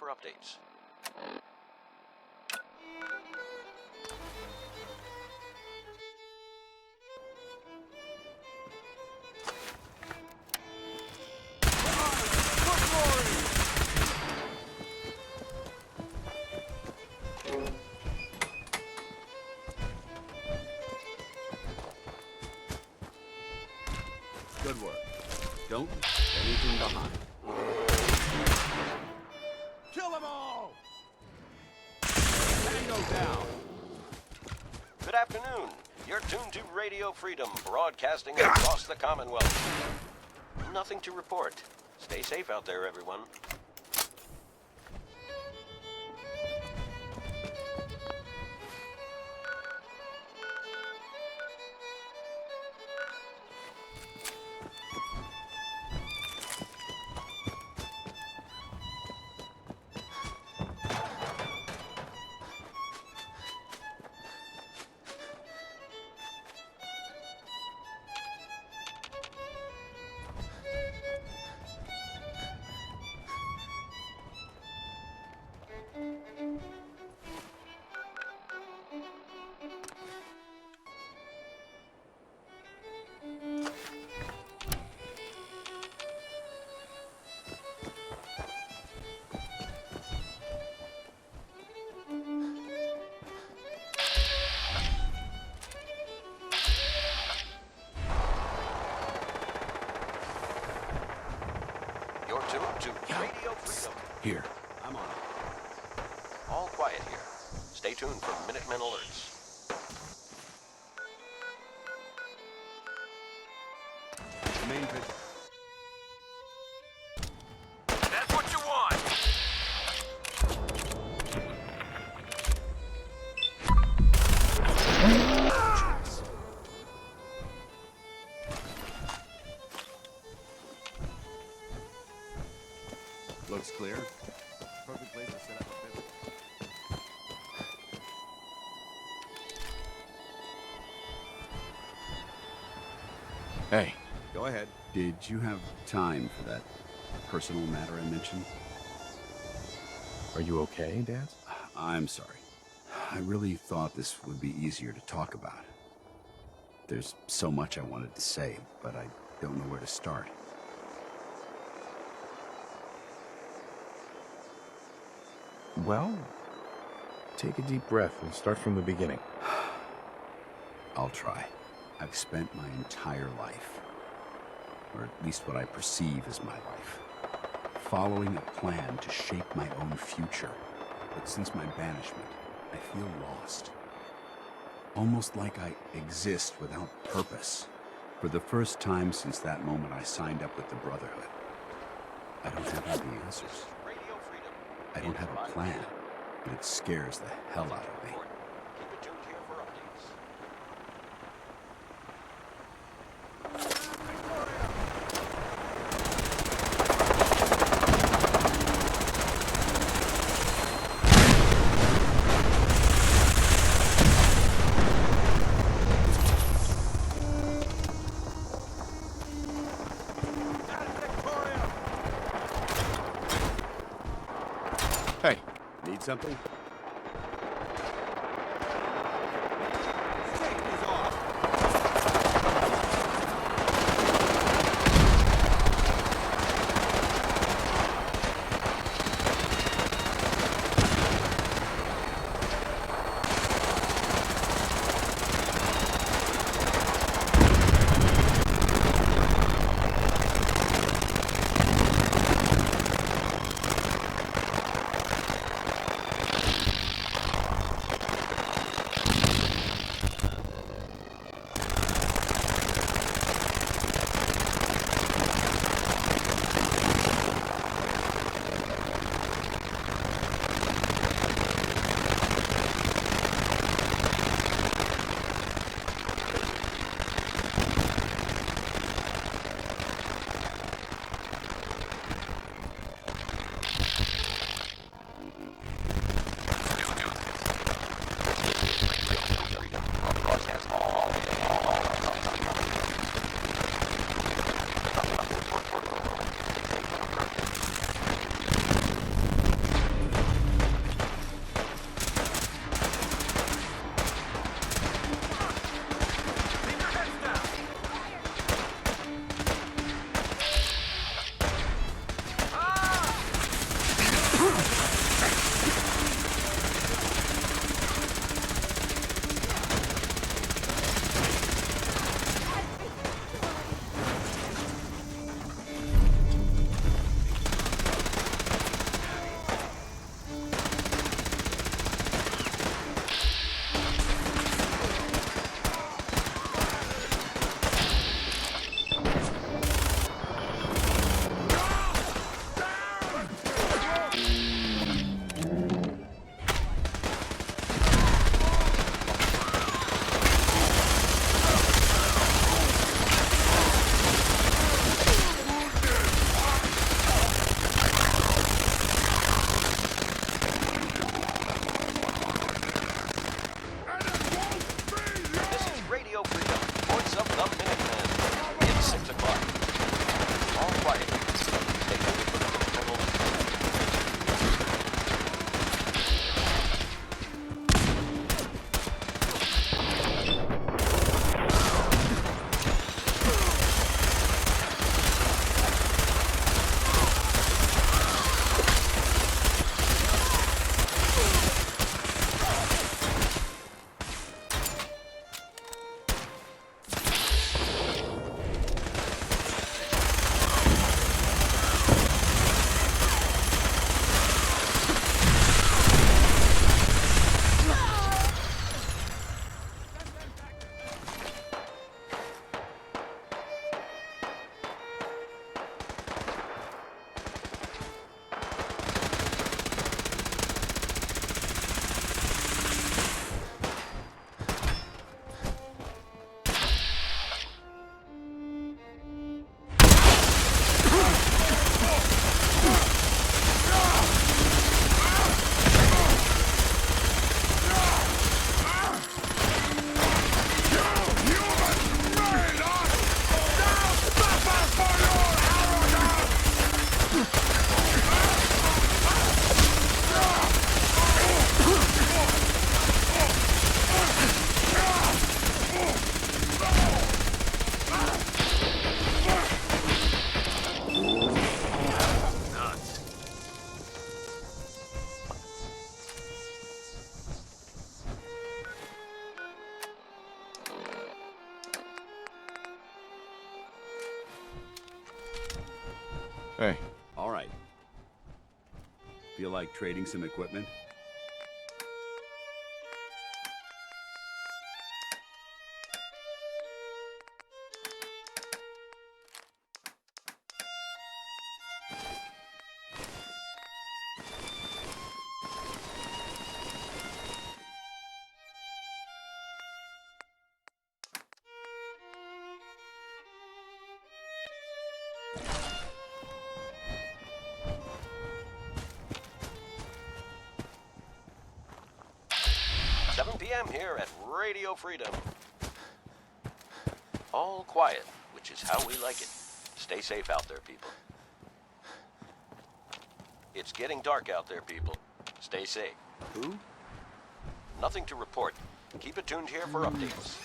for updates. Good work. Don't leave anything behind. Kill them all! Tango down! Good afternoon. You're tuned to Radio Freedom, broadcasting across the Commonwealth. Nothing to report. Stay safe out there, everyone. You're tuned to Radio Freedom. Here. I'm on it. All quiet here. Stay tuned for Minutemen alerts. Main vision. That's what you want! Looks clear. Perfect place to set up a pivot. Hey, Go ahead. Did you have time for that personal matter I mentioned? are you okay, Dad? I'm sorry. I really thought this would be easier to talk about. There's so much I wanted to say, but I don't know where to start. Well, take a deep breath and start from the beginning. I'll try. I've spent my entire life, or at least what I perceive as my life, following a plan to shape my own future. But since my banishment, I feel lost. Almost like I exist without purpose. For the first time since that moment I signed up with the Brotherhood, I don't have all the answers. Radio Freedom. I don't have a plan, and it scares the hell out of me. Keep it tuned here for updates. Hey, need something? Hey. All right. Feel like trading some equipment? PM here at Radio Freedom. All quiet, which is how we like it. Stay safe out there, people. It's getting dark out there, people. Stay safe. Who? Nothing to report. Keep it tuned here for updates.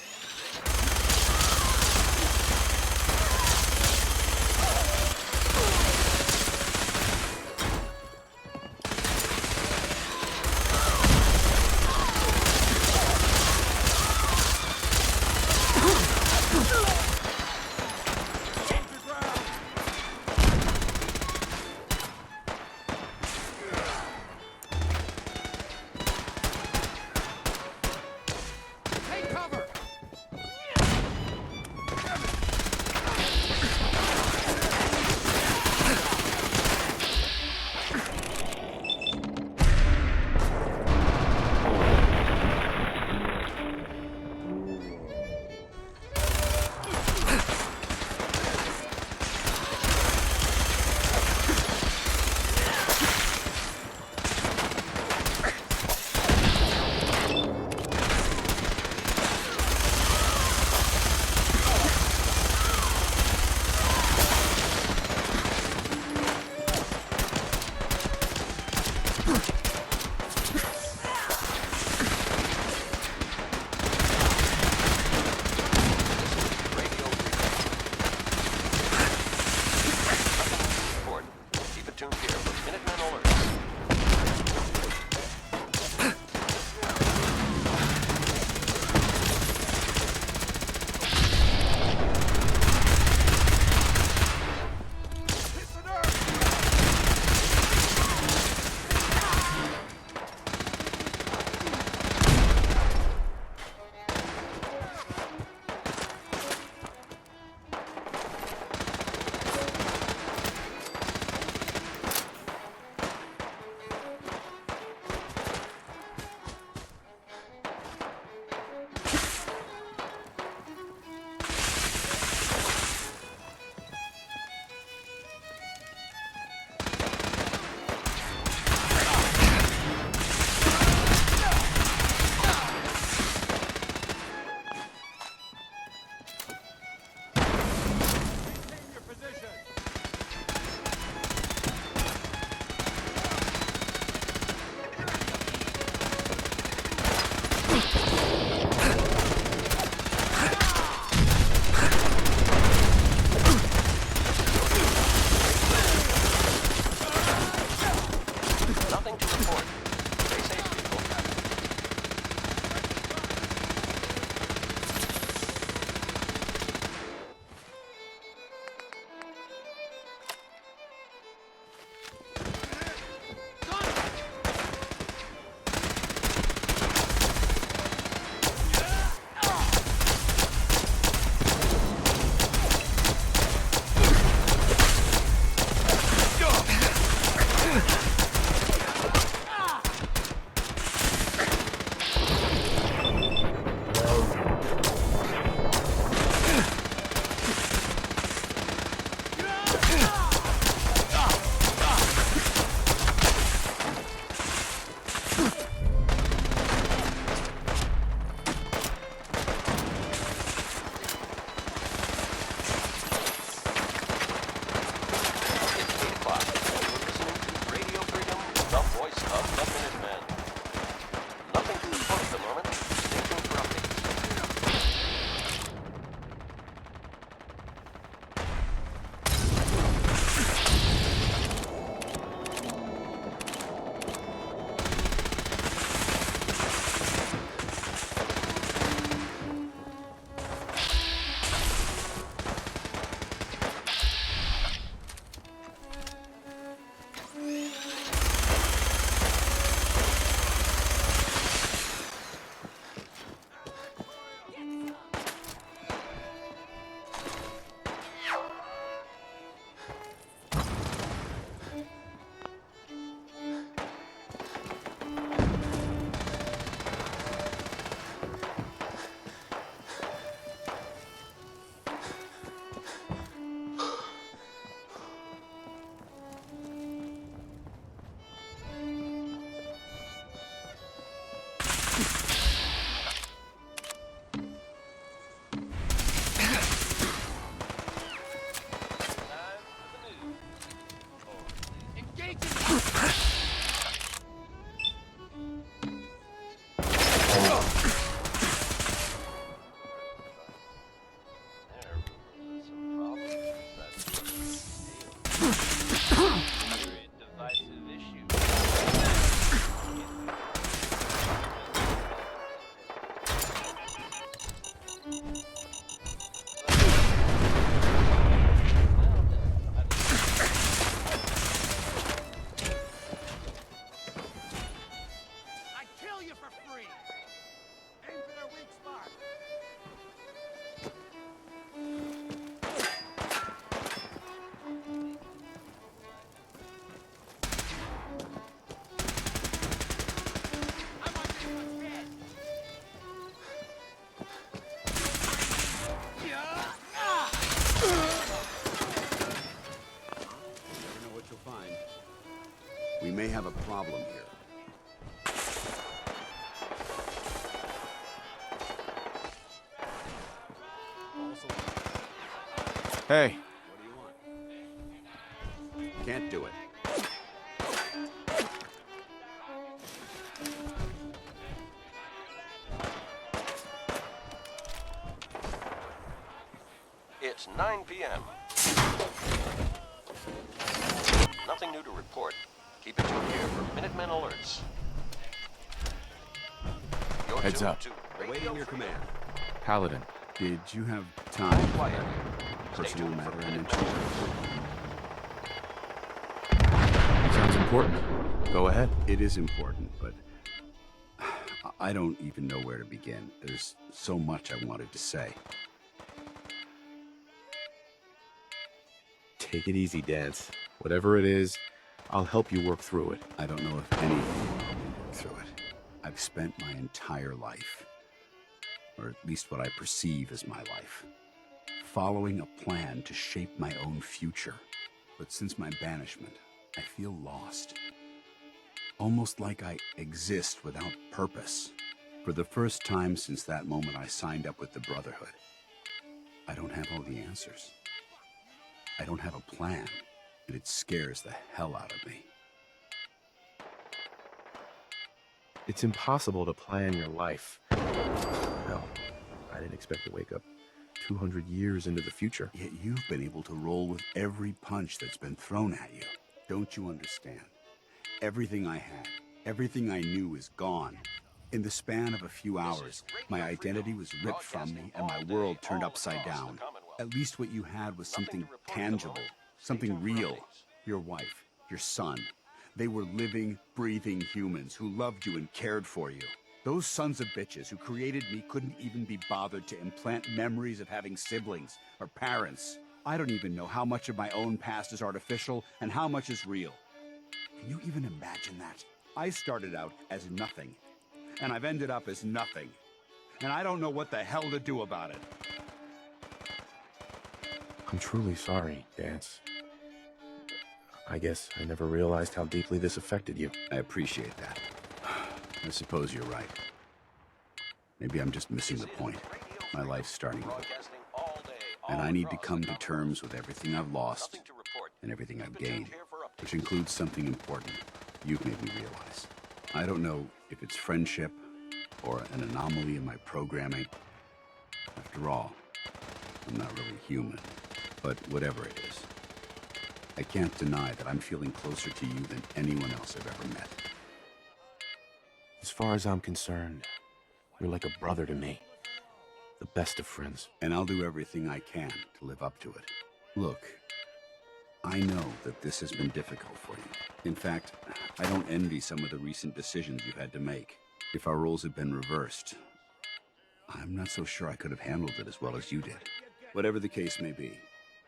We may have a problem here. Hey. What do you want? Can't do it. It's 9 p.m. Nothing new to report. Keep it tuned here for Minutemen alerts. You're Heads tuned up. to Awaiting your Freedom. command. Paladin. Did you have time for Quiet. that Stay personal tuned for matter I Minutemen mentioned? Sounds important. Go ahead. It is important, but I don't even know where to begin. There's so much I wanted to say. Take it easy, Dance. Whatever it is, I'll help you work through it. I don't know if anything will help me work through it. I've spent my entire life, or at least what I perceive as my life, following a plan to shape my own future. But since my banishment, I feel lost. Almost like I exist without purpose. For the first time since that moment I signed up with the Brotherhood, I don't have all the answers. I don't have a plan, and it scares the hell out of me. It's impossible to plan your life. Hell, I didn't expect to wake up 200 years into the future. Yet you've been able to roll with every punch that's been thrown at you. Don't you understand? Everything I had, everything I knew is gone. In the span of a few hours, my identity was ripped from me and my world turned upside down. At least what you had was something tangible, something real. Your wife, your son. They were living, breathing humans who loved you and cared for you. Those sons of bitches who created me couldn't even be bothered to implant memories of having siblings or parents. I don't even know how much of my own past is artificial and how much is real. Can you even imagine that? I started out as nothing, and I've ended up as nothing. And I don't know what the hell to do about it. I'm truly sorry, Dance. I guess I never realized how deeply this affected you. I appreciate that. I suppose you're right. Maybe I'm just missing the point. My life's starting over. And I need to come to terms with everything I've lost and everything I've gained, which includes something important you've made me realize. I don't know if it's friendship or an anomaly in my programming. After all, I'm not really human. But whatever it is, I can't deny that I'm feeling closer to you than anyone else I've ever met. As far as I'm concerned, you're like a brother to me. The best of friends. And I'll do everything I can to live up to it. Look, I know that this has been difficult for you. In fact, I don't envy some of the recent decisions you've had to make. If our roles had been reversed, I'm not so sure I could have handled it as well as you did. Whatever the case may be,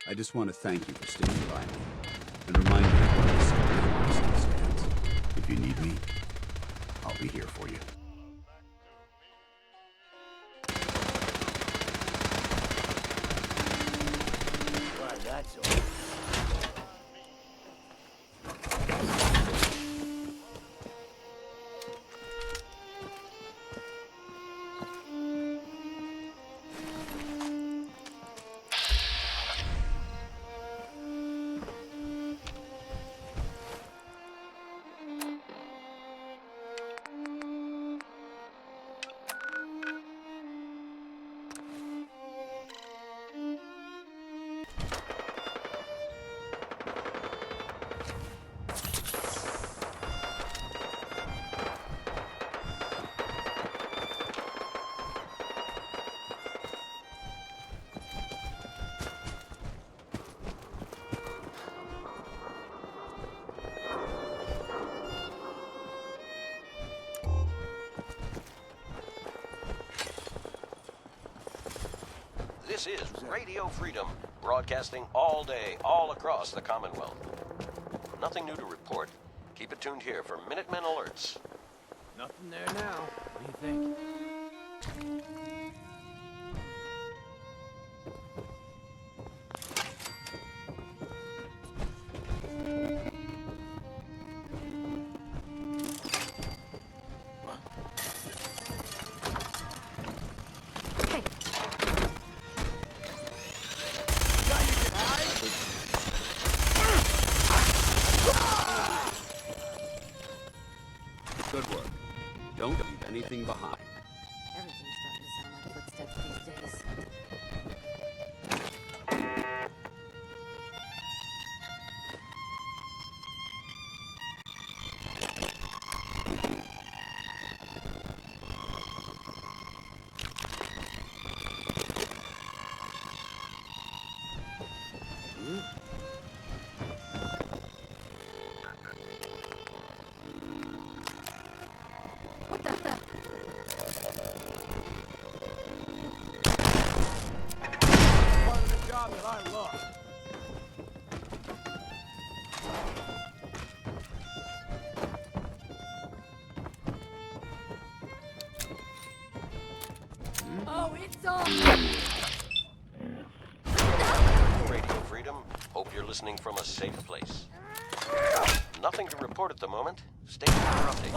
I just want to thank you for sticking by me and remind you of what I said before stands. If you need me, I'll be here for you. Well, that's all. This is Radio Freedom, broadcasting all day, all across the Commonwealth. Nothing new to report. Keep it tuned here for Minutemen alerts. Nothing there now. What do you think? Good work. Don't leave anything behind. Everything's starting to sound like footsteps these days. What the? Part of the job that I love. Oh, it's on! Radio Freedom, hope you're listening from a safe place. Nothing to report at the moment. Stay tuned for updates.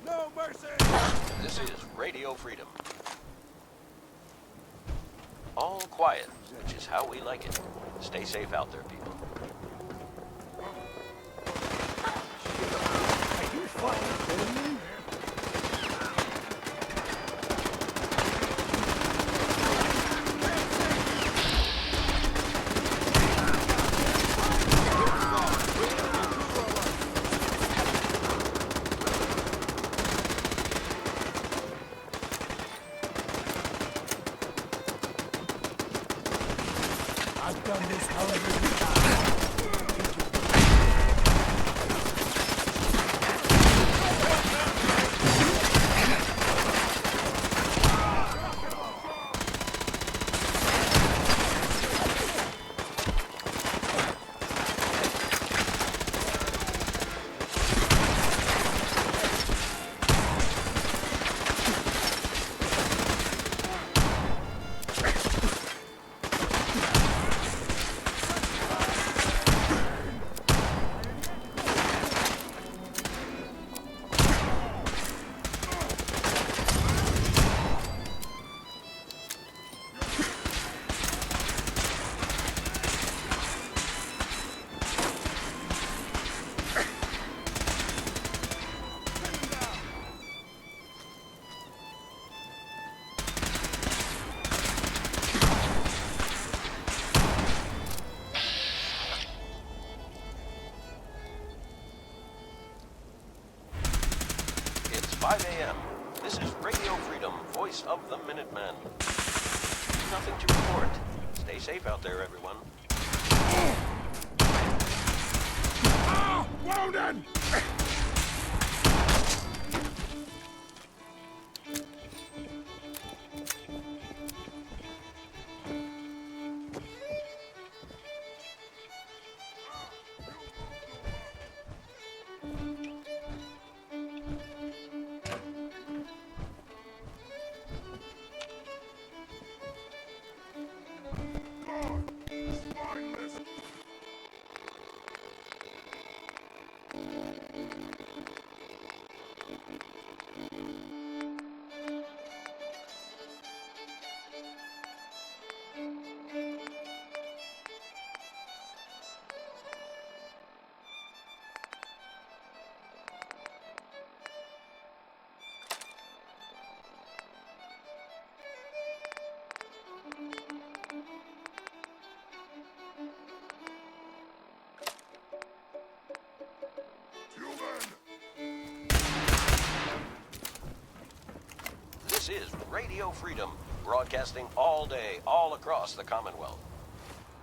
No mercy! This is Radio Freedom. All quiet, which is how we like it. Stay safe out there, people. Are you fucking kidding me? I've done this however many times. It's 5 a.m. This is Radio Freedom, voice of the Minutemen. Nothing to report. Stay safe out there, everyone. Wounded! Radio Freedom, broadcasting all day, all across the Commonwealth.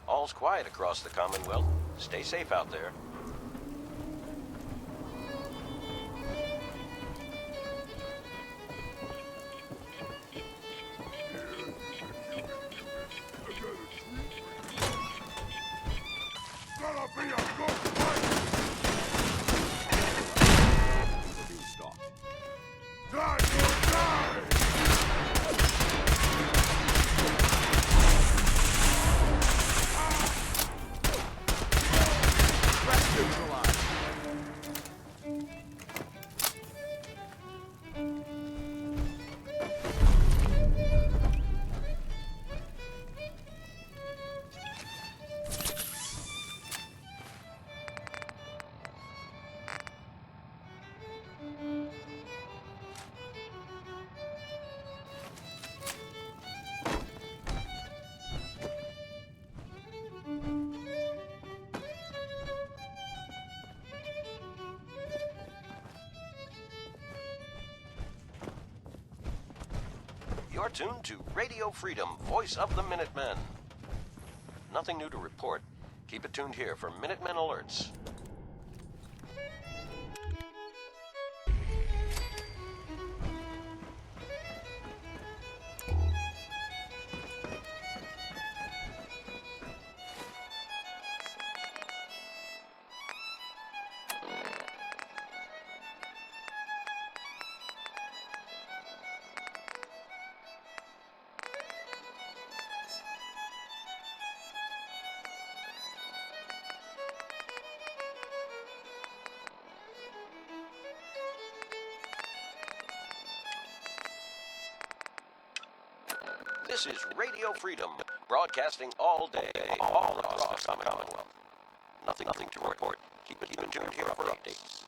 All's quiet across the Commonwealth. Stay safe out there. You're tuned to Radio Freedom, voice of the Minutemen. Nothing new to report. Keep it tuned here for Minutemen alerts. This is Radio Freedom, broadcasting all day, all across the Commonwealth. Nothing to report. Keep it tuned here for updates.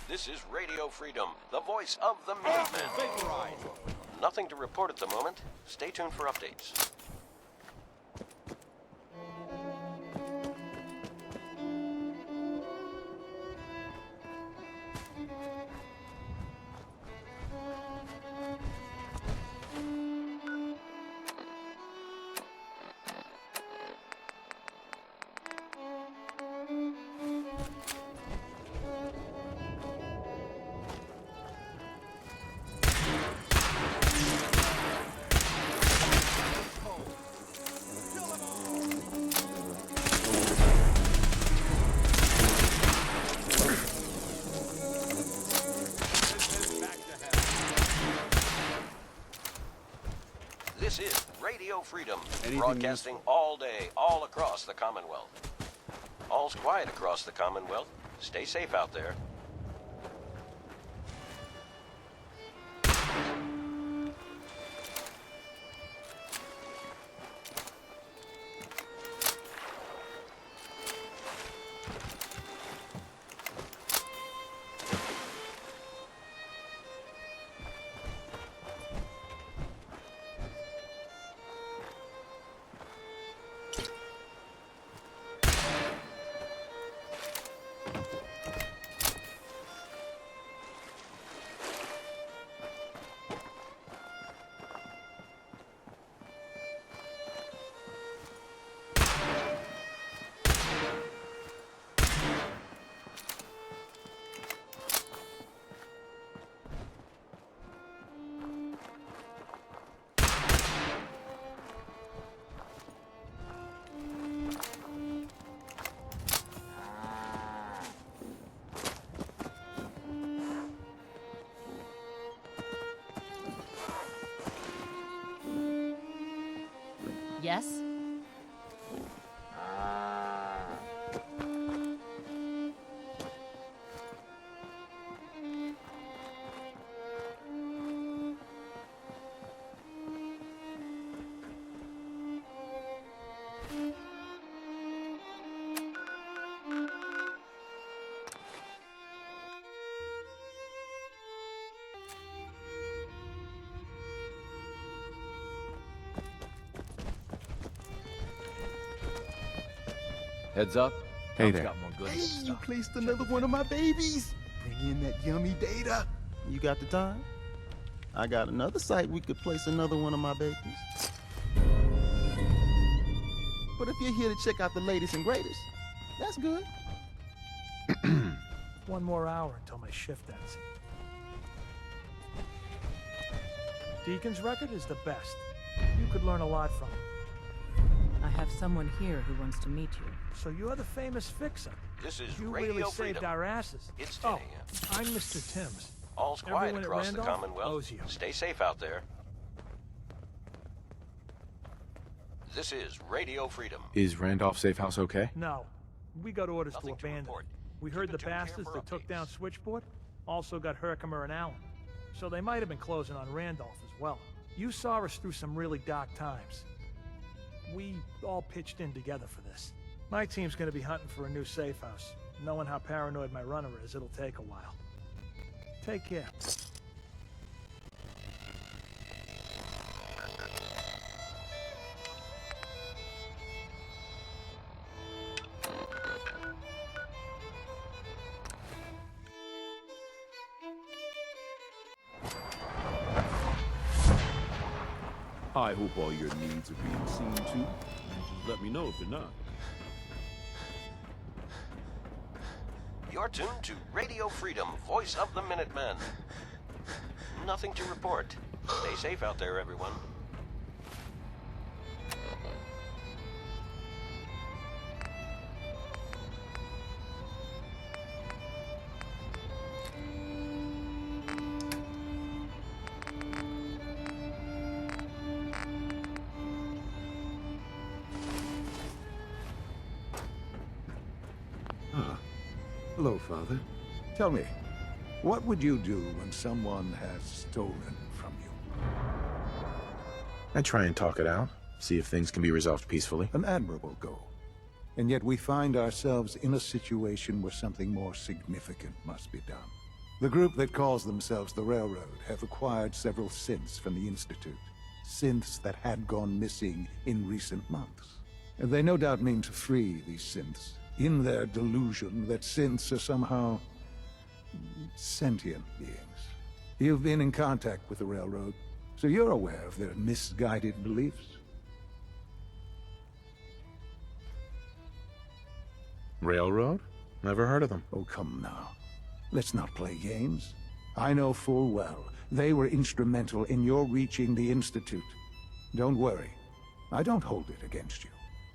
This is Radio Freedom, the voice of the Minutemen. Nothing to report at the moment. Stay tuned for updates. This is Radio Freedom, broadcasting all day, all across the Commonwealth. All's quiet across the Commonwealth. Stay safe out there. Yes? Heads up. Hey Tom's there. got more good Hey, you stuff. placed another one of my babies. Bring in that yummy data. You got the time? I got another site we could place another one of my babies. But if you're here to check out the latest and greatest, that's good. One more hour until my shift ends. Deacon's record is the best. You could learn a lot from him. I have someone here who wants to meet you. So you're the famous fixer. This is You Radio really Freedom. saved our asses. It's 10 Oh, a.m. I'm Mr. Timms. All's quiet Everyone at across the Randolph Commonwealth. owes you. Stay safe out there. This is Radio Freedom. Is Randolph Safe House okay? No, we got orders Nothing to to abandon. report. We heard Keep the it tuned here bastards for that took updates. down Switchboard also got Herkimer and Allen. So they might have been closing on Randolph as well. You saw us through some really dark times. We all pitched in together for this. My team's gonna be hunting for a new safe house. Knowing how paranoid my runner is, it'll take a while. Take care. I hope all your needs are being seen to. Just let me know if they're not. You're tuned to Radio Freedom, voice of the Minutemen. Nothing to report. Stay safe out there, everyone. Hello, Father. Tell me, what would you do when someone has stolen from you? I try and talk it out, see if things can be resolved peacefully. An admirable goal. And yet we find ourselves in a situation where something more significant must be done. The group that calls themselves the Railroad have acquired several synths from the Institute. Synths that had gone missing in recent months. And they no doubt mean to free these synths, in their delusion that synths are somehow sentient beings. You've been in contact with the Railroad, so you're aware of their misguided beliefs. Railroad? Never heard of them. Oh, come now. Let's not play games. I know full well they were instrumental in your reaching the Institute. Don't worry. I don't hold it against you.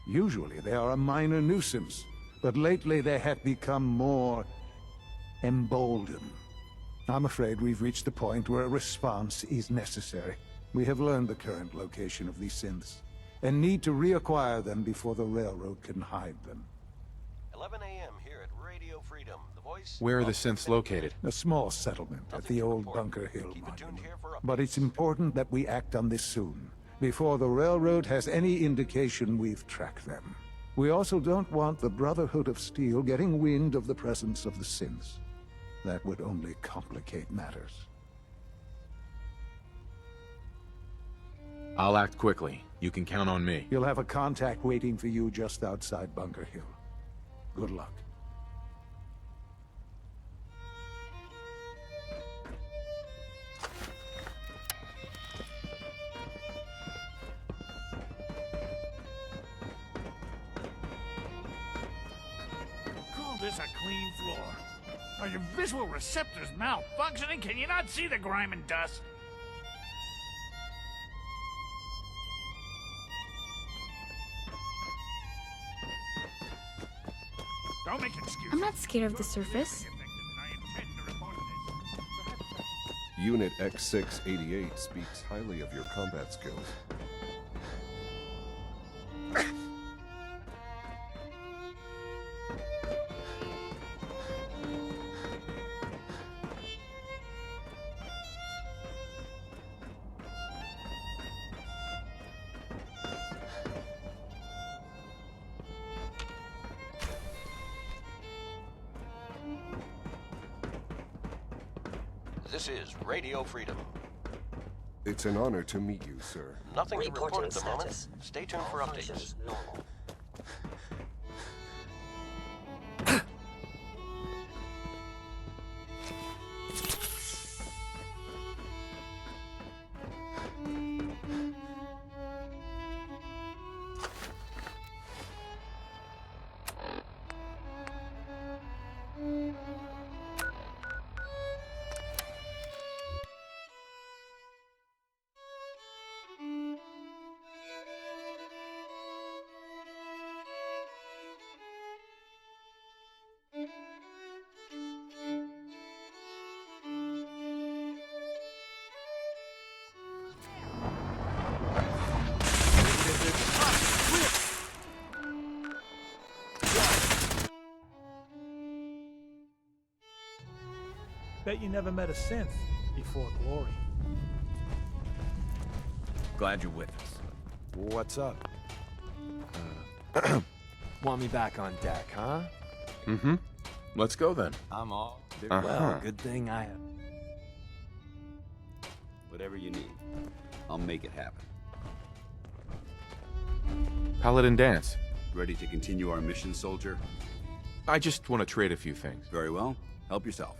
Usually they are a minor nuisance, but lately they have become more emboldened. I'm afraid we've reached the point where a response is necessary. We have learned the current location of these synths, and need to reacquire them before the Railroad can hide them. 11 a.m. here at Radio Freedom, the voice. Where are the of synths Minutemen. located? A small settlement at Nothing the to old report. Bunker Hill Keep it tuned monument. here for But it's updates. important that we act on this soon, before the Railroad has any indication we've tracked them. We also don't want the Brotherhood of Steel getting wind of the presence of the synths. That would only complicate matters. I'll act quickly. You can count on me. You'll have a contact waiting for you just outside Bunker Hill. Good luck. Call this a clean floor. Are your visual receptors malfunctioning? Can you not see the grime and dust? Don't make excuses. I'm not scared of the surface. Unit X688 speaks highly of your combat skills. This is Radio Freedom. It's an honor to meet you, sir. Nothing to report at the moment. Stay tuned for updates. Bet you never met a synth before glory. Glad you're with us. What's up? Want me back on deck, huh? Mm-hmm. Let's go then. I'm all... Uh-huh. Well, good thing I... Whatever you need, I'll make it happen. Paladin dance. Ready to continue our mission, soldier? I just want to trade a few things. Very well. Help yourself.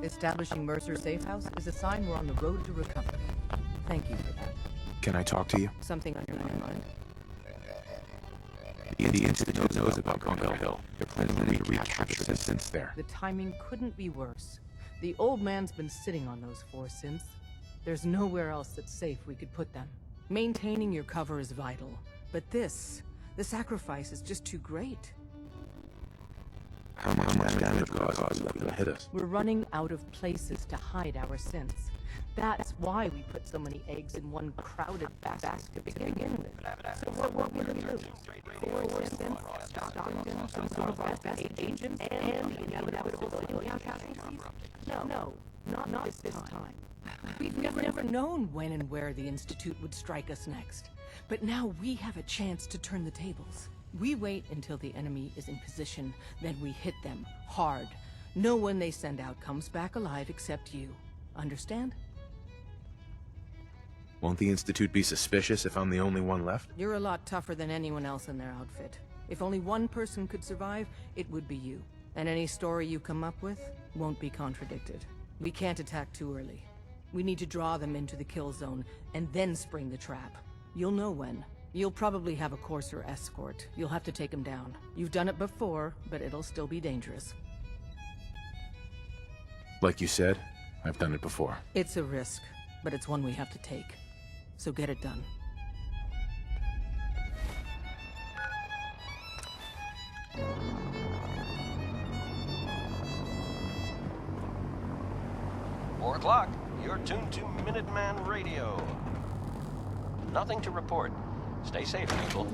Establishing Mercer's safe house is a sign we're on the road to recovery. Thank you for that. Can I talk to you? Something on your mind? The Institute knows about Bunker Hill. They're planning to recapture the synths there. The timing couldn't be worse. The old man's been sitting on those 4 synths. There's nowhere else that's safe we could put them. Maintaining your cover is vital. But the sacrifice is just too great. How much damage will it cause if they hit us? We're running out of places to hide our synths. That's why we put so many eggs in one crowded basket to begin with. So what will we do? 4 synths, Stockton, some sort of best agents, and the inevitable civilian casualties? No, not this time. We've never known when and where the Institute would strike us next. But now we have a chance to turn the tables. We wait until the enemy is in position, then we hit them hard. No one they send out comes back alive except you. Understand? Won't the Institute be suspicious if I'm the only one left? You're a lot tougher than anyone else in their outfit. If only one person could survive, it would be you. And any story you come up with won't be contradicted. We can't attack too early. We need to draw them into the kill zone, and then spring the trap. You'll know when. You'll probably have a courser escort. You'll have to take him down. You've done it before, but it'll still be dangerous. Like you said, I've done it before. It's a risk, but it's one we have to take. So get it done. Four o'clock. You're tuned to Minuteman Radio. Nothing to report. Stay safe, people.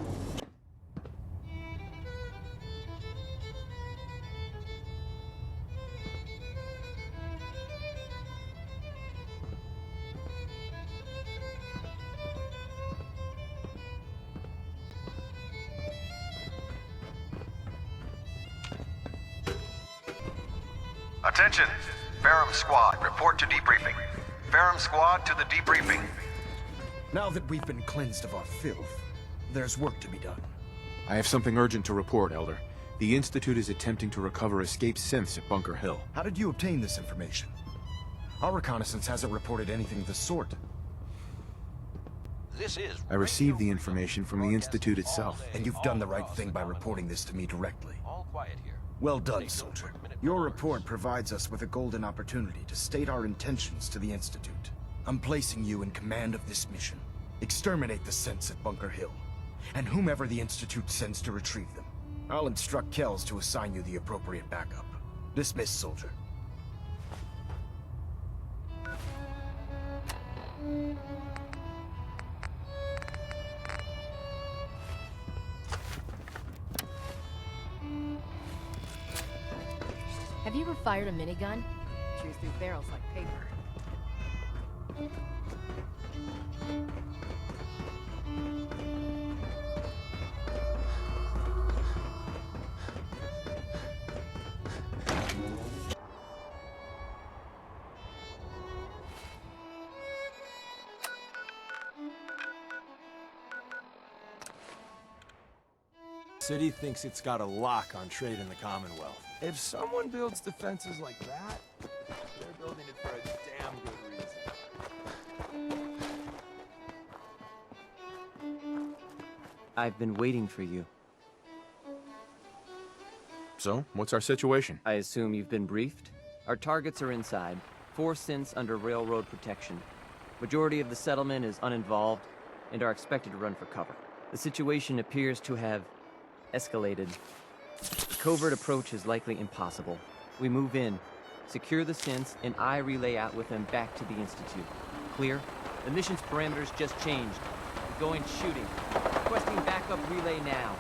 Attention! Ferrum Squad, report to debriefing. Ferrum Squad to the debriefing. Now that we've been cleansed of our filth, there's work to be done. I have something urgent to report, Elder. The Institute is attempting to recover escaped synths at Bunker Hill. How did you obtain this information? Our reconnaissance hasn't reported anything of the sort. This is I received the information from the Institute itself. And you've done the right thing by reporting this to me directly. all quiet here. Well done, soldier. Your report provides us with a golden opportunity to state our intentions to the Institute. I'm placing you in command of this mission. Exterminate the synths at Bunker Hill, and whomever the Institute sends to retrieve them. I'll instruct Kells to assign you the appropriate backup. Dismissed, soldier. Have you ever fired a minigun? Chews through barrels like paper. City thinks it's got a lock on trade in the Commonwealth. If someone builds defenses like that, they're building it for a damn good reason. I've been waiting for you. So, what's our situation? I assume you've been briefed? Our targets are inside. 4 synths under railroad protection. Majority of the settlement is uninvolved and are expected to run for cover. The situation appears to have escalated. The covert approach is likely impossible. We move in, secure the synths, and I relay out with them back to the Institute. Clear? The mission's parameters just changed. We're going shooting. Requesting backup relay now.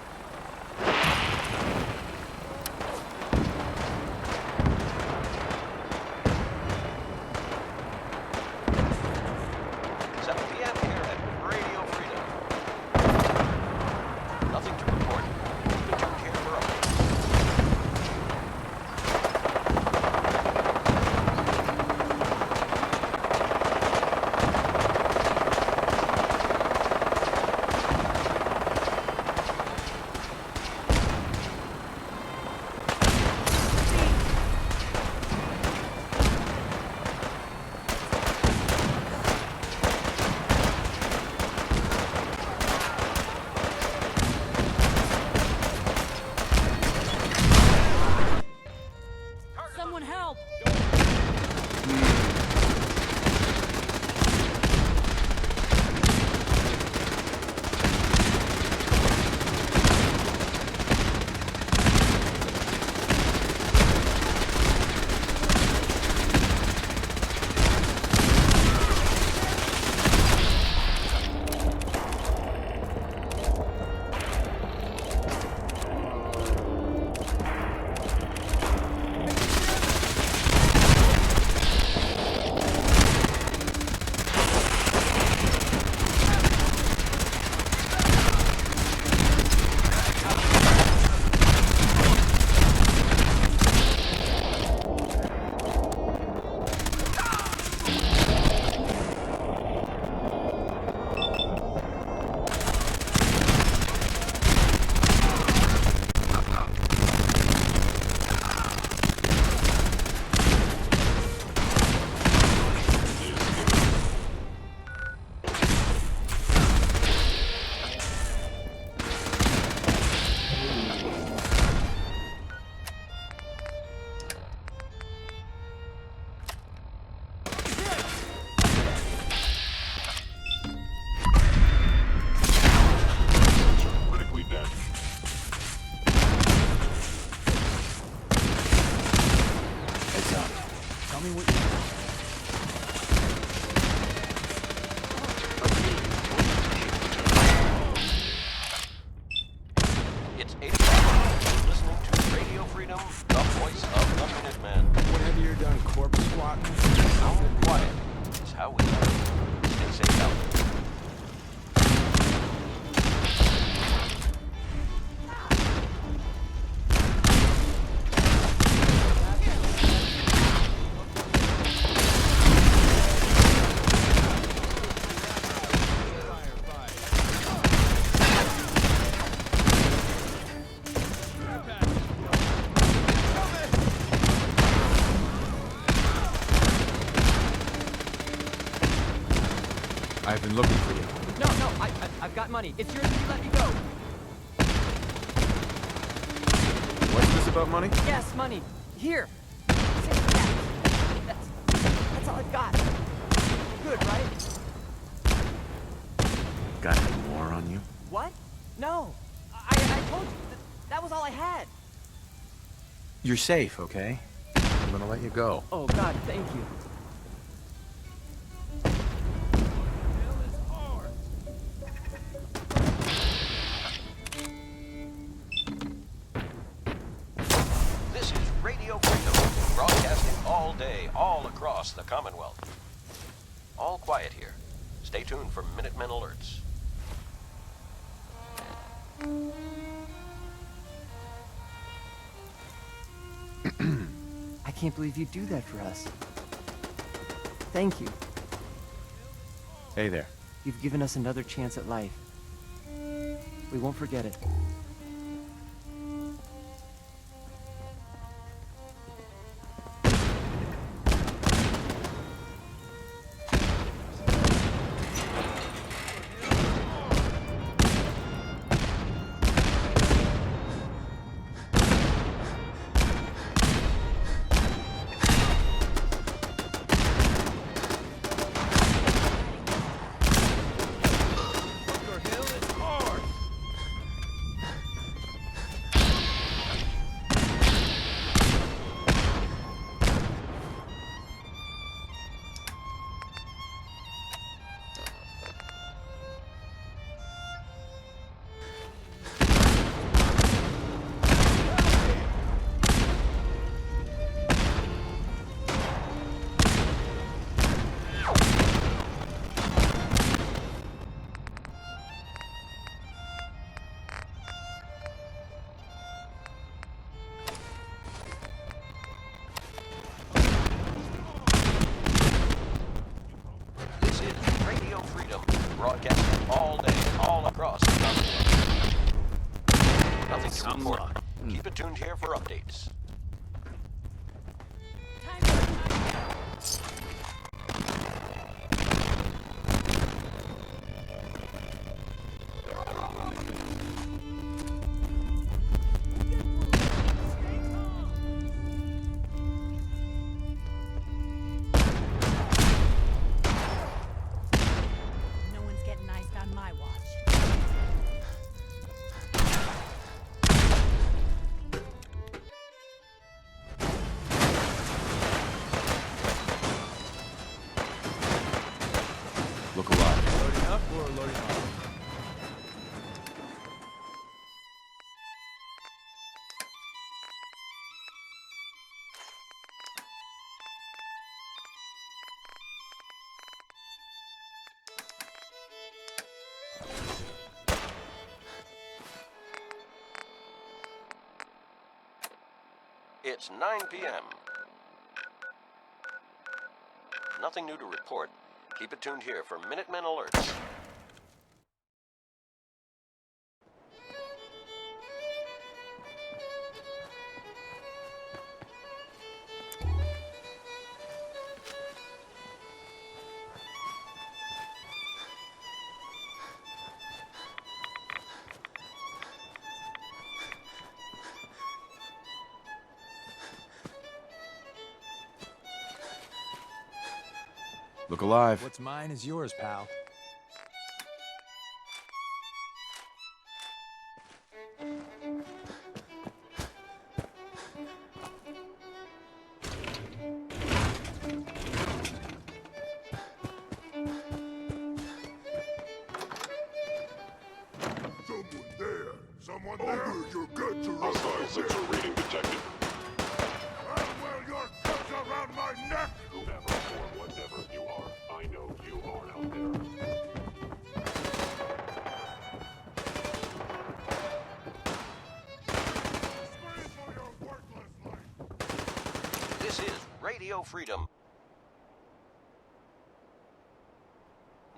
I've been looking for you. No, I've got money. It's yours if you let me go. What's this about money? Yes, money. Here. Take that. That's all I've got. Good, right? Got any more on you? What? No. I told you. That was all I had. You're safe, okay? I'm gonna let you go. Oh, God, thank you. This is Radio Freedom, broadcasting all day, all across the Commonwealth. All quiet here. Stay tuned for Minutemen alerts. I can't believe you'd do that for us. Thank you. Hey there. You've given us another chance at life. We won't forget it. report. Keep it tuned here for updates. No one's getting iced on my watch. Look alive. Loading up or loading up? It's 9 p.m. Nothing new to report. Keep it tuned here for Minutemen alerts. Look alive. What's mine is yours, pal. Someone there? Your guts are hostile sensor reading detected. How well your guts around my neck? Whoever or whatever you are, I know you are out there. This is Radio Freedom.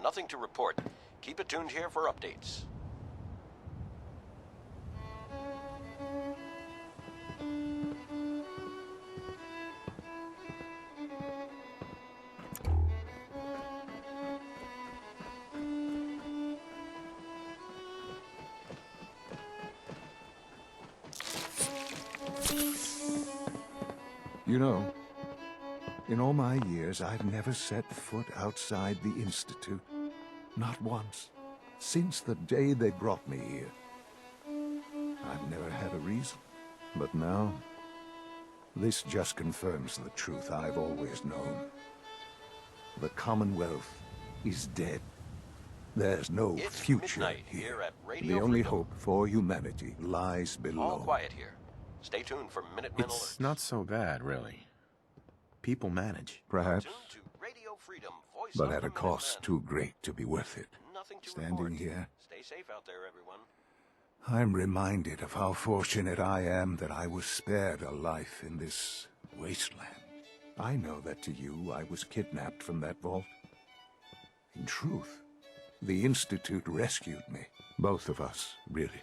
Nothing to report. Keep it tuned here for updates. You know, in all my years, I've never set foot outside the Institute. Not once. Since the day they brought me here. I've never had a reason. But now, this just confirms the truth I've always known. The Commonwealth is dead. There's no It's future midnight here. here at Radio The only Freedom. hope for humanity lies below. All quiet here. Stay tuned for Minutemen alerts. It's not so bad, really. People manage. Perhaps, Tuned to Radio Freedom, voice but of at the a cost Minutemen. too great to be worth it. Nothing to Standing report. here, Stay safe out there, everyone. I'm reminded of how fortunate I am that I was spared a life in this wasteland. I know that to you, I was kidnapped from that vault. In truth, the Institute rescued me. Both of us, really.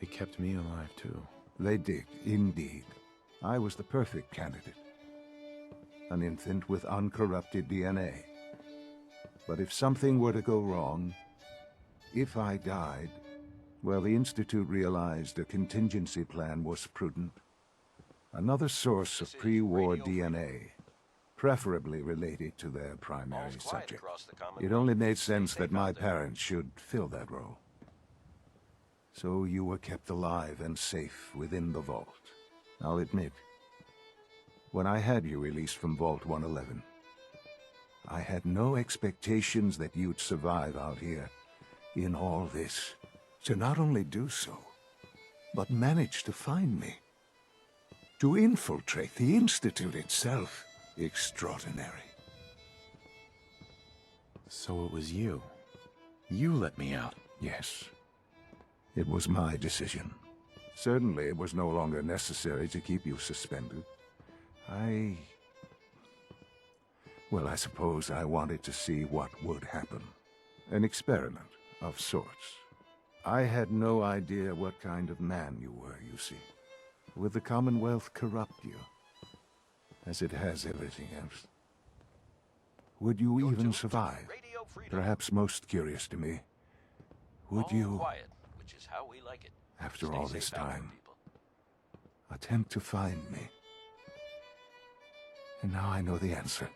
They kept me alive, too. They did, indeed. I was the perfect candidate. An infant with uncorrupted DNA. But if something were to go wrong, if I died, well, the Institute realized a contingency plan was prudent. Another source of pre-war DNA, preferably related to their primary All's quiet subject. across the It Commonwealth. only made Stay sense safe that my out there. parents should fill that role. So you were kept alive and safe within the vault. I'll admit, when I had you released from Vault 111, I had no expectations that you'd survive out here in all this. To not only do so, but manage to find me. To infiltrate the Institute itself. Extraordinary. So it was you. You let me out. Yes. It was my decision. Certainly it was no longer necessary to keep you suspended. Well, I suppose I wanted to see what would happen. An experiment of sorts. I had no idea what kind of man you were, you see. Would the Commonwealth corrupt you, as it has everything else? Would you even survive? Perhaps most curious to me, would you, Quiet, which is how we like it. after Stay all safe this out there, time, people. attempt to find me? And now I know the answer.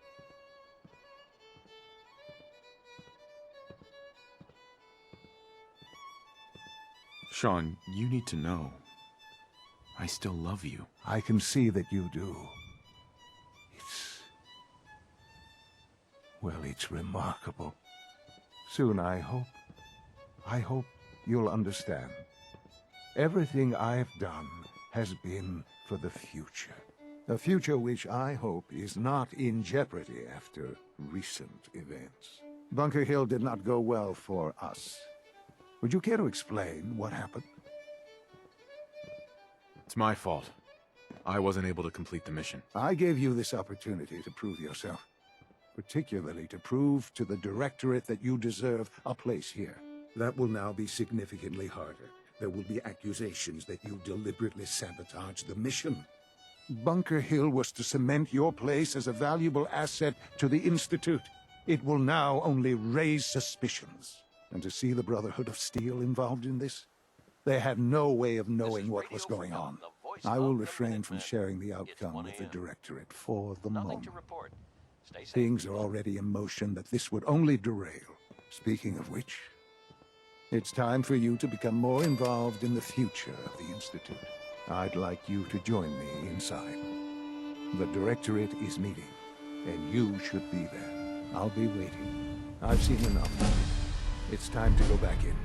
Sean, you need to know. I still love you. I can see that you do. Well, it's remarkable. Soon, I hope you'll understand. Everything I've done has been for the future. A future which I hope is not in jeopardy after recent events. Bunker Hill did not go well for us. Would you care to explain what happened? It's my fault. I wasn't able to complete the mission. I gave you this opportunity to prove yourself. Particularly to prove to the Directorate that you deserve a place here. That will now be significantly harder. There will be accusations that you deliberately sabotaged the mission. Bunker Hill was to cement your place as a valuable asset to the Institute. It will now only raise suspicions. And to see the Brotherhood of Steel involved in this? They had no way of knowing what was going on. I will refrain from sharing the outcome with the Directorate for the moment. Things are already in motion that this would only derail. Speaking of which, it's time for you to become more involved in the future of the Institute. I'd like you to join me inside. The Directorate is meeting, and you should be there. I'll be waiting. I've seen enough. It's time to go back in.